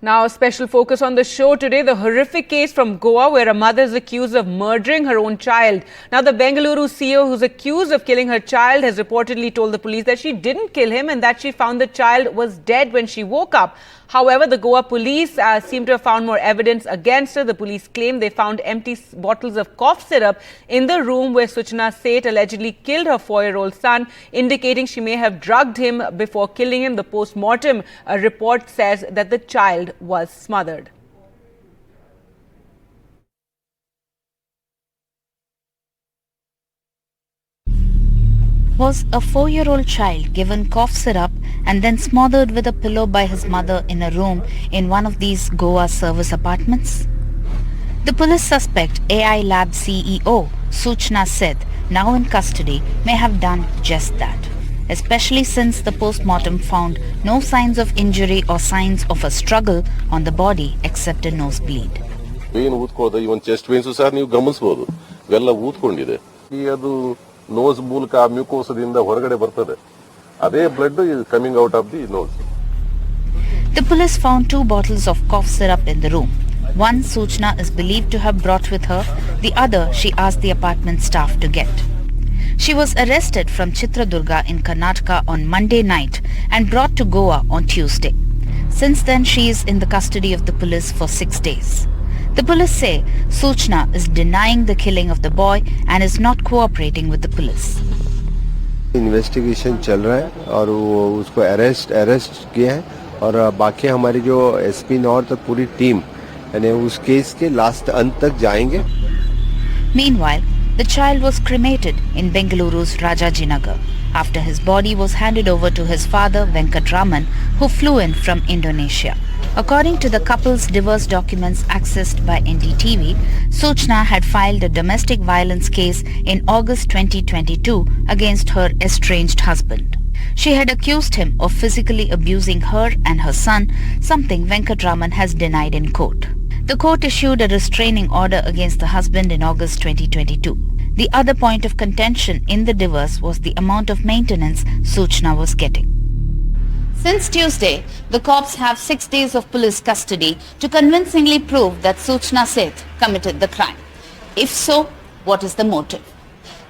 Now, special focus on the show today, the horrific case from Goa where a mother is accused of murdering her own child. Now, the Bengaluru CEO who's accused of killing her child has reportedly told the police that she didn't kill him and that she found the child was dead when she woke up. However, the Goa police seem to have found more evidence against her. The police claim they found empty bottles of cough syrup in the room where Suchana Seth allegedly killed her 4-year-old son, indicating she may have drugged him before killing him. The post-mortem report says that the child was smothered. Was a 4-year-old child given cough syrup and then smothered with a pillow by his mother in a room in one of these Goa service apartments? The police suspect AI Lab CEO Suchana Seth, now in custody, may have done just that, especially since the post-mortem found no signs of injury or signs of a struggle on the body except a nosebleed. Even chest veins ನೀವು ಗಮನಿಸಬಹುದು ಇವೆಲ್ಲ ಊದ್ಕೊಂಡಿದೆ ಅದು nose ಮೂಲಕ ಮ್ಯೂಕೋಸದಿಂದ ಹೊರಗಡೆ ಬರ್ತದೆ ಅದೇ blood is coming out of the nose. The police found 2 bottles of cough syrup in the room. One Suchana is believed to have brought with her, the other she asked the apartment staff to get. She was arrested from Chitradurga in Karnataka on Monday night and brought to Goa on Tuesday. Since then, she is in the custody of the police for 6 days. The police say Suchana is denying the killing of the boy and is not cooperating with the police. Investigation चल रहा है और वो उसको arrest किया है और बाकी हमारी जो एसपी नॉर्थ और पूरी टीम यानी उस केस के लास्ट अंत तक जाएंगे. Meanwhile, the child was cremated in Bengaluru's Rajajinagar after his body was handed over to his father Venkatraman, who flew in from Indonesia. According to the couple's divorce documents accessed by NDTV, Suchana had filed a domestic violence case in August 2022 against her estranged husband. She had accused him of physically abusing her and her son, something Venkatraman has denied in court. The court issued a restraining order against the husband in August 2022. The other point of contention in the divorce was the amount of maintenance Suchana was getting. Since Tuesday, the cops have 6 days of police custody to convincingly prove that Suchana Seth committed the crime. If so, what is the motive?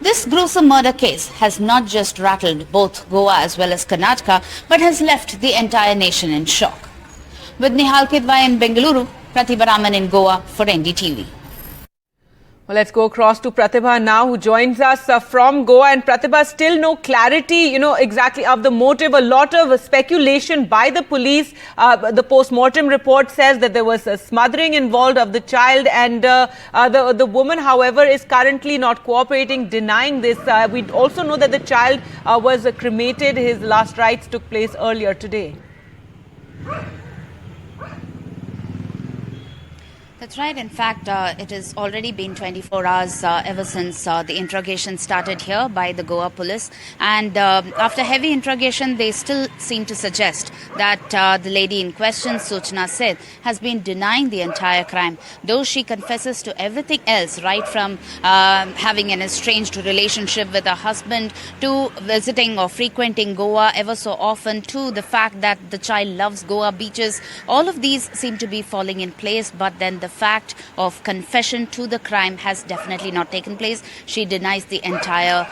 This gruesome murder case has not just rattled both Goa as well as Karnataka, but has left the entire nation in shock. With Nihal Kidwai in Bengaluru, Pratibha Raman in Goa for NDTV. Well, let's go across to Pratibha now, who joins us from Goa. And Pratibha, still no clarity, exactly of the motive. A lot of speculation by the police. The post-mortem report says that there was a smothering involved of the child, and the woman, however, is currently not cooperating, denying this. We also know that the child was cremated. His last rites took place earlier today. That's right. In fact, it has already been 24 hours ever since the interrogation started here by the Goa police. And after heavy interrogation, they still seem to suggest that the lady in question, Suchana Seth, has been denying the entire crime. Though she confesses to everything else, right from having an estranged relationship with her husband to visiting or frequenting Goa ever so often, to the fact that the child loves Goa beaches. All of these seem to be falling in place, but then the fact of confession to the crime has definitely not taken place. She denies the entire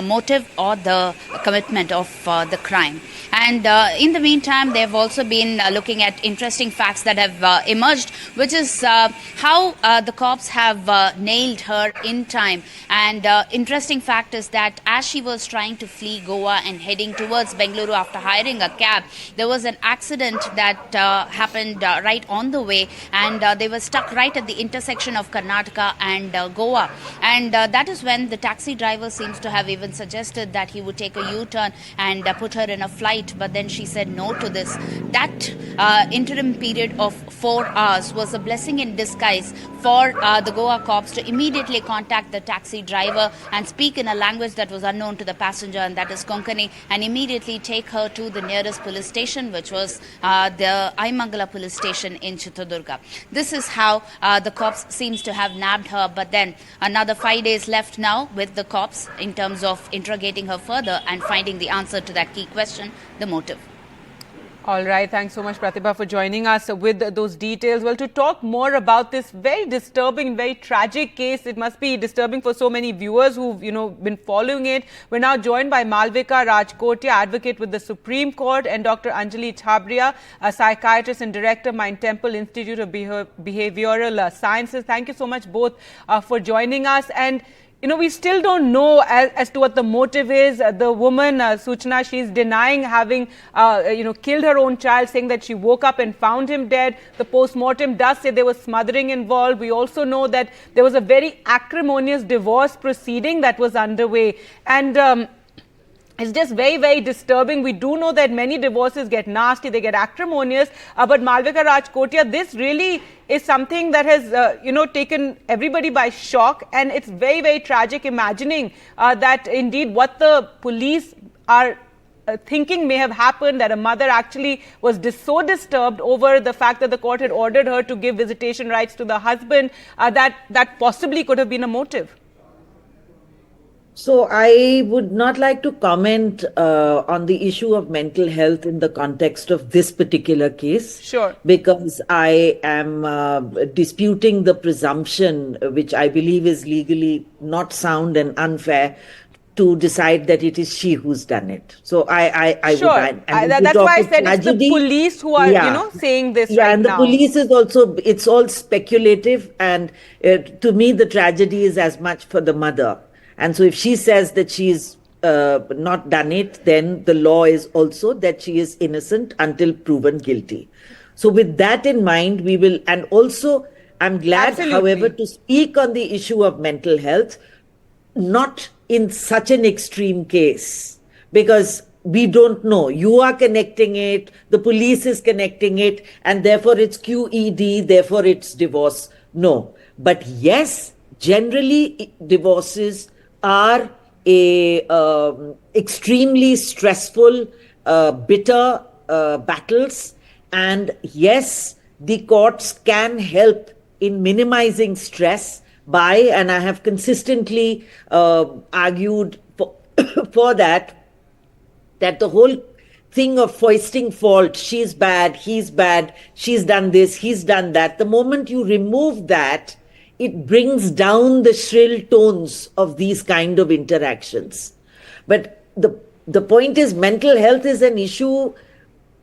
motive or the commitment of the crime. And in the meantime, they've also been looking at interesting facts that have emerged, which is how the cops have nailed her in time. And interesting fact is that as she was trying to flee Goa and heading towards Bengaluru after hiring a cab, there was an accident that happened right on the way, and they were stuck right at the intersection of Karnataka and Goa. And that is when the taxi driver seems to have even suggested that he would take a U-turn and put her in a flight, but then she said no to this. That interim period of 4 hours was a blessing in disguise for the Goa cops to immediately contact the taxi driver and speak in a language that was unknown to the passenger, and that is Konkani, and immediately take her to the nearest police station, which was the Aimangala police station in Chitradurga. This is how the cops seems to have nabbed her, but then another 5 days left now with the cops in terms of interrogating her further and finding the answer to that key question, the motive. All right. Thanks so much, Pratibha, for joining us with those details. Well, to talk more about this very disturbing, very tragic case, it must be disturbing for so many viewers who've, been following it. We're now joined by Malvika Rajkotia, advocate with the Supreme Court, and Dr. Anjali Chhabria, a psychiatrist and director, Mind Temple Institute of Behavioral Sciences. Thank you so much both for joining us. And we still don't know as to what the motive is. The woman, Suchana, she's denying having, killed her own child, saying that she woke up and found him dead. The post-mortem does say there was smothering involved. We also know that there was a very acrimonious divorce proceeding that was underway. And it's just very, very disturbing. We do know that many divorces get nasty, they get acrimonious. But Malvika Rajkotia, this really is something that has, taken everybody by shock. And it's very, very tragic imagining that indeed what the police are thinking may have happened, that a mother actually was so disturbed over the fact that the court had ordered her to give visitation rights to the husband, that possibly could have been a motive. So I would not like to comment on the issue of mental health in the context of this particular case. Sure. Because I am disputing the presumption, which I believe is legally not sound and unfair, to decide that it is she who's done it. So I sure. would. That's why I said it's the police who are, saying this right now. And the police is also, it's all speculative. And to me, the tragedy is as much for the mother. And so if she says that she's not done it, then the law is also that she is innocent until proven guilty. So with that in mind, we will, and also I'm glad, Absolutely. However, to speak on the issue of mental health, not in such an extreme case, because we don't know. You are connecting it, the police is connecting it, and therefore it's QED, therefore it's divorce. No. But yes, generally divorces are extremely stressful, bitter battles. And yes, the courts can help in minimizing stress by, and I have consistently argued for that the whole thing of foisting fault, she's bad, he's bad, she's done this, he's done that. The moment you remove that, it brings down the shrill tones of these kind of interactions. But the point is, mental health is an issue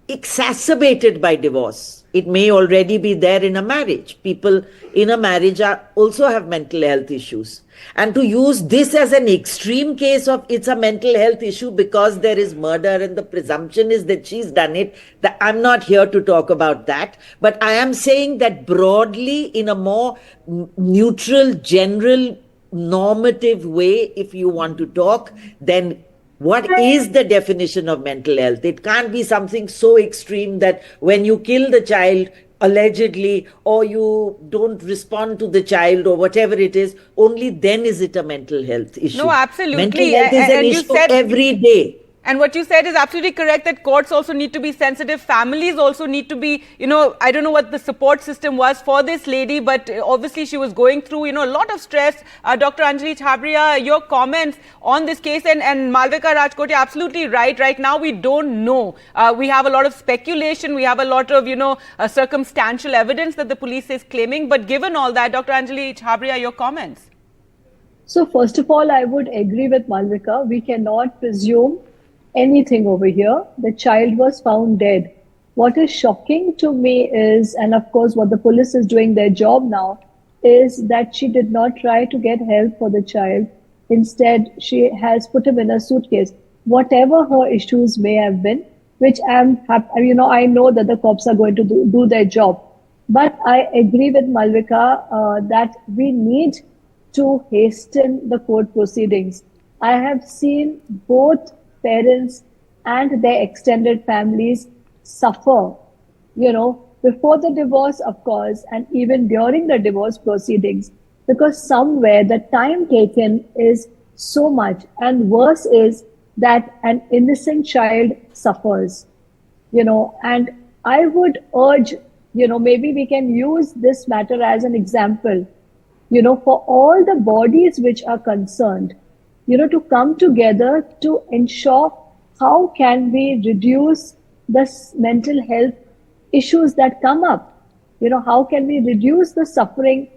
exacerbated by divorce. It may already be there in a marriage. People in a marriage also have mental health issues. And to use this as an extreme case of it's a mental health issue because there is murder and the presumption is that she's done it, I'm not here to talk about that. But I am saying that broadly, in a more neutral, general, normative way, if you want to talk, then what is the definition of mental health? It can't be something so extreme that when you kill the child, allegedly, or you don't respond to the child or whatever it is, only then is it a mental health issue. No, absolutely. Mental health is an issue every day. And what you said is absolutely correct, that courts also need to be sensitive. Families also need to be, I don't know what the support system was for this lady, but obviously she was going through, a lot of stress. Dr. Anjali Chhabria, your comments on this case, and Malvika Rajkotia, absolutely right. Right now, we don't know. We have a lot of speculation. We have a lot of, circumstantial evidence that the police is claiming. But given all that, Dr. Anjali Chhabria, your comments. So first of all, I would agree with Malvika. We cannot presume anything over here. The child was found dead. What is shocking to me is, and of course what the police is doing their job now, is that she did not try to get help for the child. Instead, she has put him in a suitcase. Whatever her issues may have been, which I know that the cops are going to do their job. But I agree with Malvika that we need to hasten the court proceedings. I have seen both parents and their extended families suffer, before the divorce, of course, and even during the divorce proceedings, because somewhere the time taken is so much, and worse is that an innocent child suffers, and I would urge, maybe we can use this matter as an example, for all the bodies which are concerned, to come together to ensure how can we reduce mental health issues that come up. How can we reduce the suffering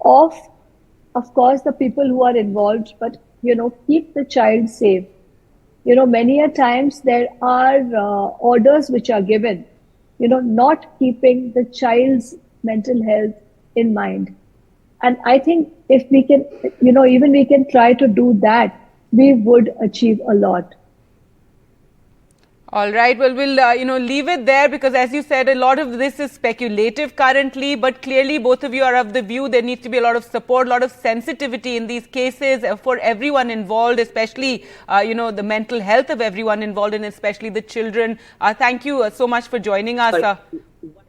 of course, the people who are involved, but, keep the child safe. Many a times there are orders which are given, not keeping the child's mental health in mind. And I think if we can, even we can try to do that, we would achieve a lot. All right. Well, we'll, leave it there because, as you said, a lot of this is speculative currently. But clearly, both of you are of the view there needs to be a lot of support, a lot of sensitivity in these cases for everyone involved, especially, the mental health of everyone involved and especially the children. Thank you so much for joining us.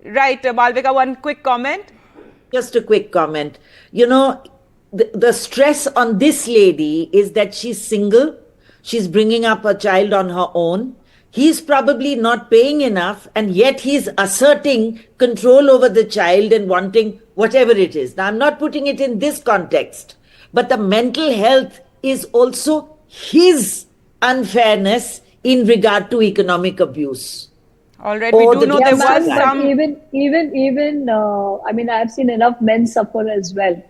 Right. Malvika, one quick comment. Just a quick comment. The stress on this lady is that she's single. She's bringing up a child on her own. He's probably not paying enough, and yet he's asserting control over the child and wanting whatever it is. Now, I'm not putting it in this context, but the mental health is also his unfairness in regard to economic abuse. All right, we do know there was some. I mean, I've seen enough men suffer as well,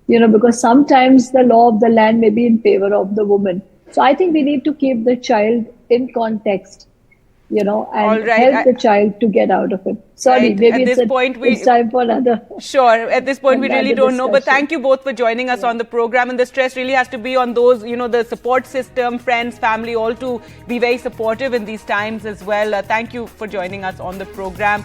because sometimes the law of the land may be in favor of the woman. So I think we need to keep the child in context, and help the child to get out of it. Sorry, maybe it's time for another. Sure, at this point we really don't know. But thank you both for joining us on the program. And the stress really has to be on those, the support system, friends, family, all to be very supportive in these times as well. Thank you for joining us on the program.